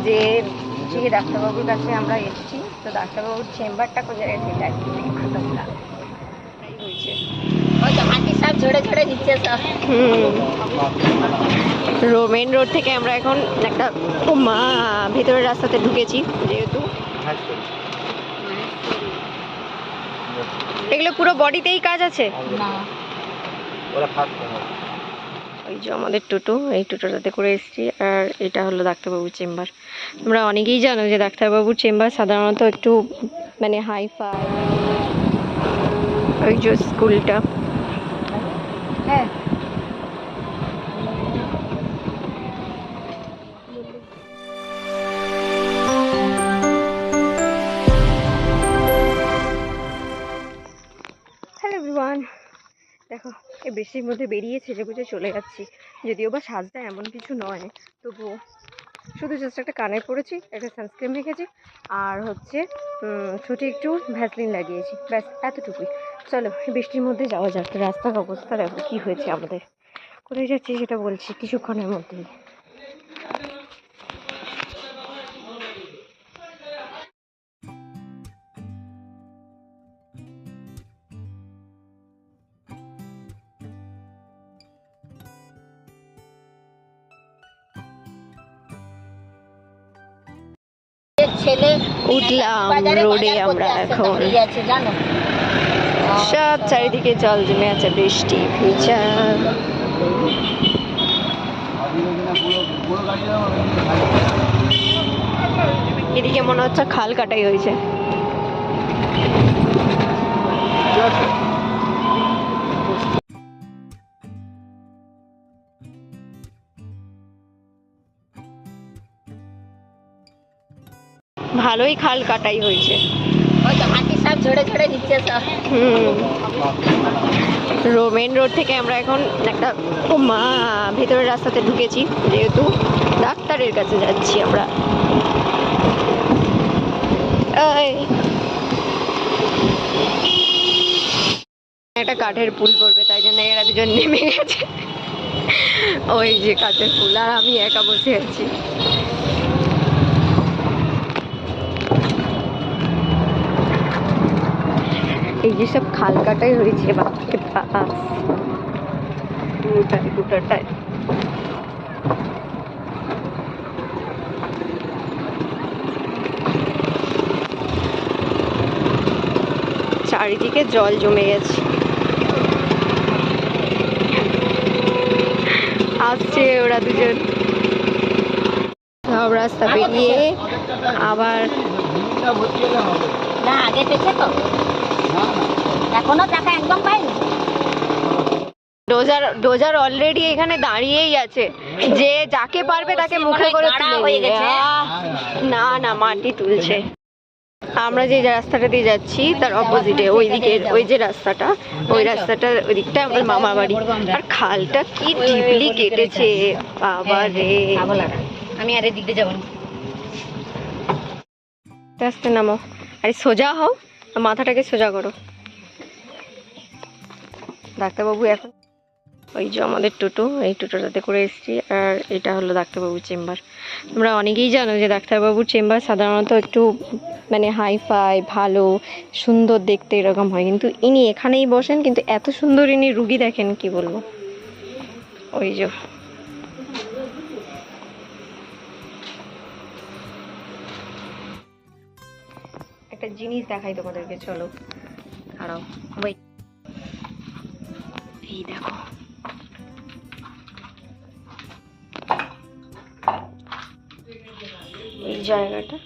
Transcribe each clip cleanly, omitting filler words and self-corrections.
যে ডাক্তারবাবুর কাছে আমরা এসেছি, তো ডাক্তারবাবুর চেম্বারটা কোন জায়গায় সেটা হয়েছে সব ঝরে ঝরে দিচ্ছে সব। মেন রোড থেকে আমরা এখন একটা ভেতরের রাস্তাতে ঢুকেছি, যেহেতু এগুলো পুরো বডিতেই কাজ আছে না। ওই যে আমাদের টোটো, এই টোটোটাতে করে এসেছি। আর এটা হলো ডাক্তারবাবুর চেম্বার। তোমরা অনেকেই জানো যে ডাক্তারবাবুর চেম্বার সাধারণত একটু মানে হাই ফাই। ওই যে স্কুলটা, হ্যাঁ হ্যালো এভরিওয়ান, দেখো এই বৃষ্টির মধ্যে বেরিয়ে সেজে গুজে চলে যাচ্ছি। যদিও বা সাজটা এমন কিছু নয়, তবুও শুধু জাস্ট একটা কানে পড়েছি, একটা সানস্ক্রিন রেখেছি, আর হচ্ছে ছোটো একটু ভ্যাসলিন লাগিয়েছি, ব্যাস এতটুকুই। চলো বৃষ্টির মধ্যে যাওয়া যাক। রাস্তার অবস্থা দেখো কী হয়েছে আমাদের। কোথায় যাচ্ছি সেটা বলছি কিছুক্ষণের মধ্যেই। ছেলে উঠলাম রোডে আমরা এখন, সব চারিদিকে জল জমে আছে, বৃষ্টি ভিজা। এদিকে মনে হচ্ছে খাল কাটাই হয়েছে। ভালোই খাল কাটাই হয়েছে, সব ঝরে ঝরে দিচ্ছে সব। মেন রোড থেকে আমরা এখন একটা ভেতরের রাস্তাতে ঢুকেছি, যেহেতু ডাক্তারের কাছে যাচ্ছি আমরা। একটা কাঠের পুল পড়বে, তাই জন্য এরা দুজন নেমে গেছে। ওই যে কাঠের পুল, আর আমি একা বসে আছি। এই যে সব খাল কাটাই হয়েছে, পুরোটাই। চারিদিকে জল জমে গেছে। আসছে ওরা দুজন, সব রাস্তা পেরিয়ে আবার না আগে পেছে তো এখনো টাকা একদম পাইনি। ডোজার অলরেডি এখানে দাঁড়িয়েই আছে, যে যাকে পারবে তাকে মুখে করে তুলে গেছে। না না, মাটি তুলছে। আমরা যে রাস্তাটা দিয়ে যাচ্ছি তার অপোজিটে ওইদিকে ওই যে রাস্তাটা, ওই রাস্তাটা ওই দিকটা আমার মামার বাড়ি। আর খালটা কি ডিপলি কেটেছে বাবা রে। আমি আর এদিকে যাবো না, আস্তে নামো, আরে সোজা হও, মাথাটাকে সোজা করো। ডাক্তারবাবু এখন ওই যে আমাদের টোটো, এই টোটোটাতে করে এসেছি। আর এটা হলো ডাক্তারবাবুর চেম্বার। তোমরা অনেকেই জানো যে ডাক্তারবাবুর চেম্বার সাধারণত একটু মানে হাই ফাই, ভালো সুন্দর দেখতে এরকম হয়, কিন্তু ইনি এখানেই বসেন, কিন্তু এত সুন্দর ইনি রুগী দেখেন কি বলবো। ওই যে একটা জিনিস দেখাই তোমাদেরকে, চলো খারাপ ওই এই দেখো, এই জায়গাটা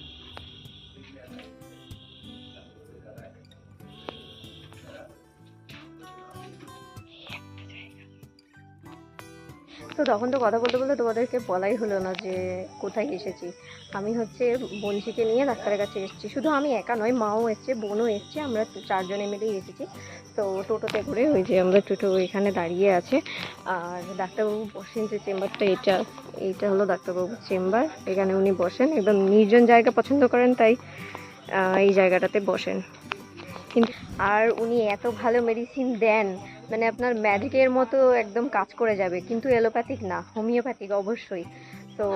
তো তখন তো কথা বলতে বলতে তোমাদেরকে বলাই হলো না যে কোথায় এসেছি। আমি হচ্ছে বঞ্চিকে নিয়ে ডাক্তারের কাছে এসেছি। শুধু আমি একা নয়, মাও এসছে, বোনও এসছে, আমরা চারজনে মিলেই এসেছি। তো টোটোতে করে ওই যে আমরা টোটো এখানে দাঁড়িয়ে আছে। আর ডাক্তারবাবু বসেন যে চেম্বারটা, এইটা হলো ডাক্তারবাবুর চেম্বার। এখানে উনি বসেন, একদম নির্জন জায়গা পছন্দ করেন, তাই এই জায়গাটাতে বসেন। কিন্তু আর উনি এত ভালো মেডিসিন দেন, মানে আপনার ম্যাজিকের মতো একদম কাজ করে যাবে, কিন্তু এলোপ্যাথিক না, হোমিওপ্যাথিক অবশ্যই। তো তো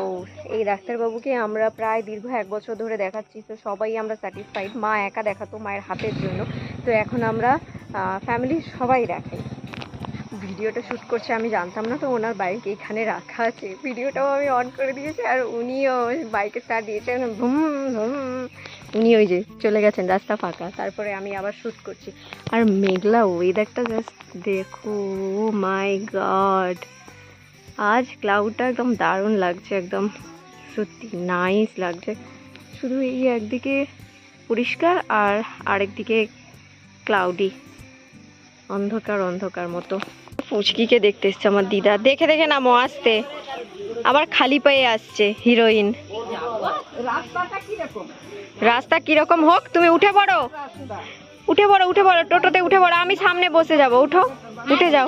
এই ডাক্তারবাবুকে আমরা প্রায় দীর্ঘ 1 বছর ধরে দেখাচ্ছি। তো সবাই আমরা স্যাটিসফাইড। মা একা দেখাতো মায়ের হাতের জন্য, তো এখন আমরা ফ্যামিলির সবাই দেখাই। ভিডিওটা শ্যুট করছে আমি জানতাম না, তো ওনার বাইক এখানে রাখা আছে, ভিডিওটাও আমি অন করে দিয়েছি আর উনিও বাইকে স্টার্ট দিয়েছেন, ভুম ভুম। উনি ওই যে চলে গেছেন, রাস্তা ফাঁকা। তারপরে আমি আবার শ্যুট করছি। আর মেঘলা ওয়েদারটা জাস্ট দেখো, মাই গড, আজ ক্লাউডটা একদম দারুণ লাগছে, একদম সত্যি নাইস লাগছে। শুধু এই একদিকে পরিষ্কার আর আরেকদিকে ক্লাউডি, অন্ধকার অন্ধকার মতো। পুচকিকে দেখতে এসছে আমার দিদা, দেখে দেখে নামো আসতে, আবার খালি পায়ে আসছে হিরোইন। রাস্তা কিরকম হোক, তুমি উঠে পড়ো, উঠে পড়ো, উঠে পড়ো, টোটোতে উঠে পড়ো, আমি সামনে বসে যাব, উঠো, উঠে যাও।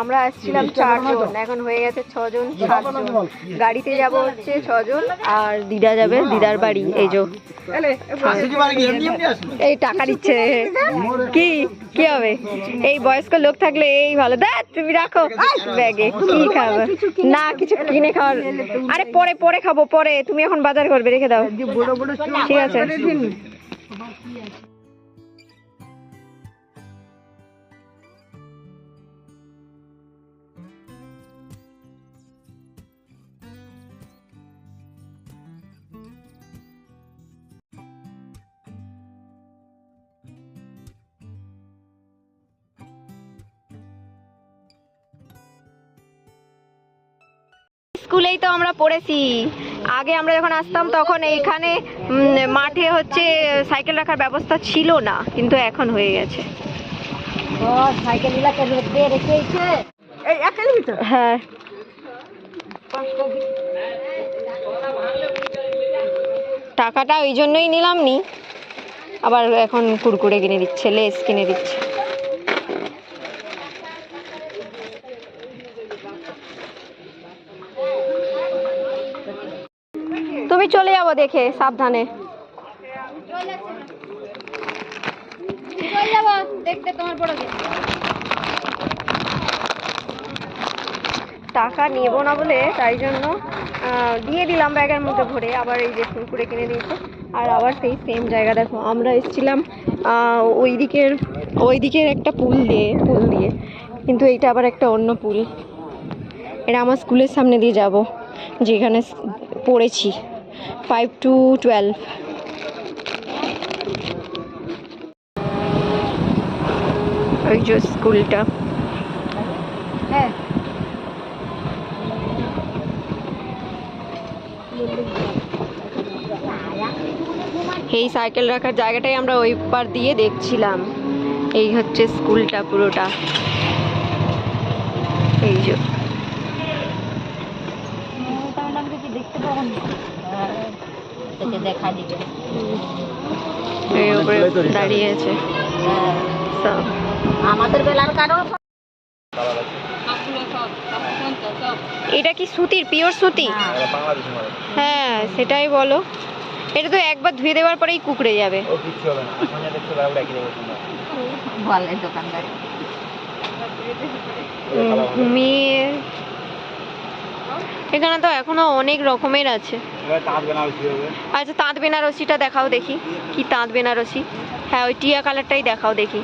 আমরা আসছিলাম 4 জন, এখন হয়ে গেছে 6 জন, 7 জন। গাড়িতে যাব হচ্ছে 6 জন, আর দিদা যাবে দিদার বাড়ি। এই যে এই টাকা দিচ্ছে, কি কি হবে, এই বয়স্ক লোক থাকলে এই ভালো। দেখ তুমি রাখো ব্যাগে, কি খাবে না, কিছু কিনে খাওয়ার, আরে পরে পরে খাবো, পরে তুমি এখন বাজার করবে, রেখে দাও, ঠিক আছে। স্কুলেই তো আমরা পড়েছি, আগে আমরা যখন আসতাম তখন এইখানে মাঠে হচ্ছে সাইকেল রাখার ব্যবস্থা ছিল না, কিন্তু এখন হয়ে গেছে। হ্যাঁ, টাকাটা ওই জন্যই নিলাম নি, আবার এখন কুরকুরে কিনে দিচ্ছে, লেস কিনে দিচ্ছে। তুমি চলে যাবো দেখে, সাবধানে দেখতে। তোমার বড় টাকা নেবো না বলে তাই জন্য দিয়ে দিলাম ব্যাগের মধ্যে ভরে। আবার এই যে কুরকুরে কিনে দিয়েছে, আর আবার সেই সেম জায়গা। দেখো আমরা এসেছিলাম ওই দিকের একটা পুল দিয়ে, কিন্তু এইটা আবার একটা অন্য পুল। এটা আমার স্কুলের সামনে দিয়ে যাব, যেখানে পড়েছি 5 to 12। ওই যে স্কুলটা, হ্যাঁ এই সাইকেল রাখার জায়গাটাই আমরা ওই পার দিয়ে দেখছিলাম। এই হচ্ছে স্কুলটা পুরোটা, এই যে দেখা দিবে, এই উপরে দাঁড়িয়ে আছে আমাদের বেলার কারো। এটা কি সুতির, পিওর সুতি? হ্যাঁ সেটাই বলো, এটা তো একবার ধুয়ে দেওয়ার পরেই কুকড়ে যাবে। ঘুমিয়ে এখানে তো এখনো অনেক রকমের আছে। আচ্ছা তাঁত বেনারসিটা দেখাও দেখি, কি তাঁত বেনারসি? হ্যাঁ ওই টিয়া কালারটাই দেখাও দেখি।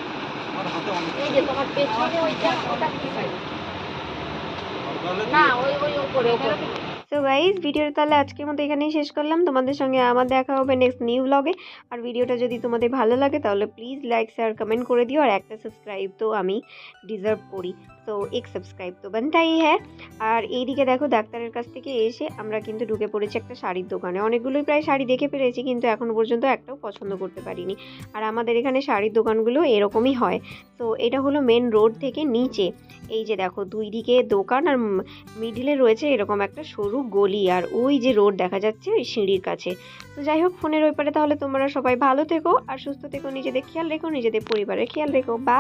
সো গাইজ ভিডিওটা তাহলে আজকের মতো এখানেই শেষ করলাম। তোমাদের সঙ্গে আমার দেখা হবে নেক্সট নিউ ব্লগে। আর ভিডিওটা যদি তোমাদের ভালো লাগে তাহলে প্লিজ লাইক শেয়ার কমেন্ট করে দিও, আর একটা সাবস্ক্রাইব তো আমি ডিজার্ভ করি, তো এক সাবস্ক্রাইব তো বানতাই হ্যাঁ। আর এইদিকে দেখো ডাক্তারের কাছ থেকে এসে আমরা কিন্তু ঢুকে পড়েছি একটা শাড়ির দোকানে। অনেকগুলোই প্রায় শাড়ি দেখে ফেলেছি, কিন্তু এখনও পর্যন্ত একটাও পছন্দ করতে পারিনি। আর আমাদের এখানে শাড়ির দোকানগুলো এরকমই হয়। তো এটা হলো মেন রোড থেকে নিচে, এই যে দেখো দুই দিকে দোকান, আর মিডিলে রয়েছে এরকম একটা সরু গলি, আর ওই যে রোড দেখা যাচ্ছে ওই সিঁড়ির কাছে। তো যাই হোক, ফোনের ওই পারে তাহলে তোমরা সবাই ভালো থেকো আর সুস্থ থেকো, নিজেদের খেয়াল রেখো, নিজেদের পরিবারের খেয়াল রেখো। বাই।